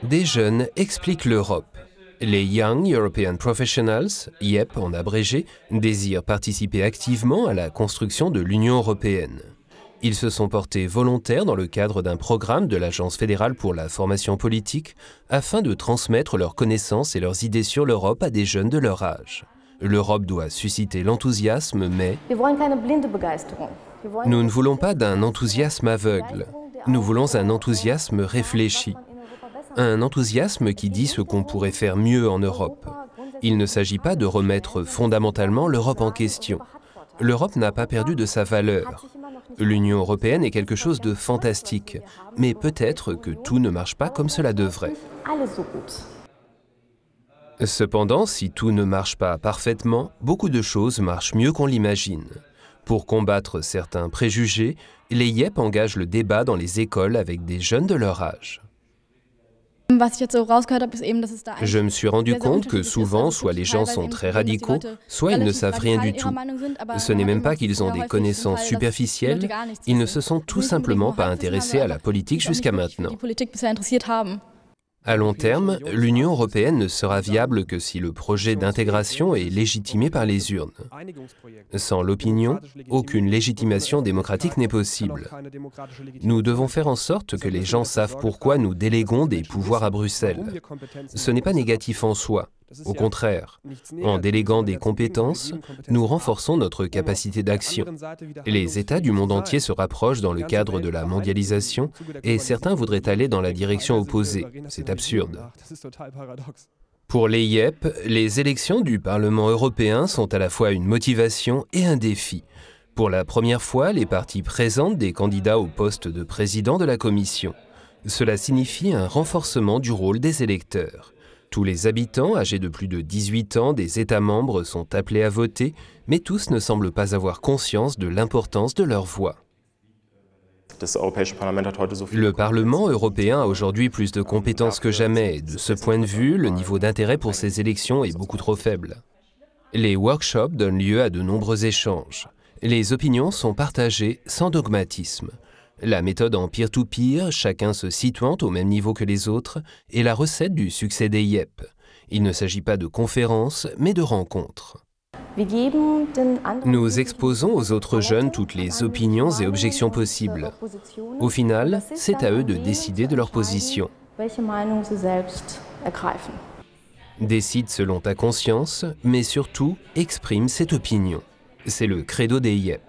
Des jeunes expliquent l'Europe. Les Young European Professionals, YEP en abrégé, désirent participer activement à la construction de l'Union européenne. Ils se sont portés volontaires dans le cadre d'un programme de l'Agence fédérale pour la formation politique afin de transmettre leurs connaissances et leurs idées sur l'Europe à des jeunes de leur âge. L'Europe doit susciter l'enthousiasme, mais nous ne voulons pas d'un enthousiasme aveugle. Nous voulons un enthousiasme réfléchi. Un enthousiasme qui dit ce qu'on pourrait faire mieux en Europe. Il ne s'agit pas de remettre fondamentalement l'Europe en question. L'Europe n'a pas perdu de sa valeur. L'Union européenne est quelque chose de fantastique, mais peut-être que tout ne marche pas comme cela devrait. Cependant, si tout ne marche pas parfaitement, beaucoup de choses marchent mieux qu'on l'imagine. Pour combattre certains préjugés, les YEP engagent le débat dans les écoles avec des jeunes de leur âge. Je me suis rendu compte que souvent, soit les gens sont très radicaux, soit ils ne savent rien du tout. Ce n'est même pas qu'ils ont des connaissances superficielles, ils ne se sont tout simplement pas intéressés à la politique jusqu'à maintenant. À long terme, l'Union européenne ne sera viable que si le projet d'intégration est légitimé par les urnes. Sans l'opinion, aucune légitimation démocratique n'est possible. Nous devons faire en sorte que les gens savent pourquoi nous déléguons des pouvoirs à Bruxelles. Ce n'est pas négatif en soi. Au contraire, en déléguant des compétences, nous renforçons notre capacité d'action. Les États du monde entier se rapprochent dans le cadre de la mondialisation et certains voudraient aller dans la direction opposée. C'est absurde. Pour les YEP, les élections du Parlement européen sont à la fois une motivation et un défi. Pour la première fois, les partis présentent des candidats au poste de président de la Commission. Cela signifie un renforcement du rôle des électeurs. Tous les habitants âgés de plus de 18 ans des États membres sont appelés à voter, mais tous ne semblent pas avoir conscience de l'importance de leur voix. Le Parlement européen a aujourd'hui plus de compétences que jamais et de ce point de vue, le niveau d'intérêt pour ces élections est beaucoup trop faible. Les workshops donnent lieu à de nombreux échanges. Les opinions sont partagées sans dogmatisme. La méthode en peer-to-peer, chacun se situant au même niveau que les autres, est la recette du succès des YEP. Il ne s'agit pas de conférences, mais de rencontres. Nous exposons aux autres jeunes toutes les opinions et objections possibles. Au final, c'est à eux de décider de leur position. Décide selon ta conscience, mais surtout, exprime cette opinion. C'est le credo des YEP.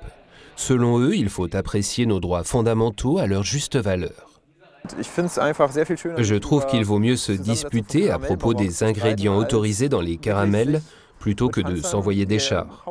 Selon eux, il faut apprécier nos droits fondamentaux à leur juste valeur. Je trouve qu'il vaut mieux se disputer à propos des ingrédients autorisés dans les caramels plutôt que de s'envoyer des chars.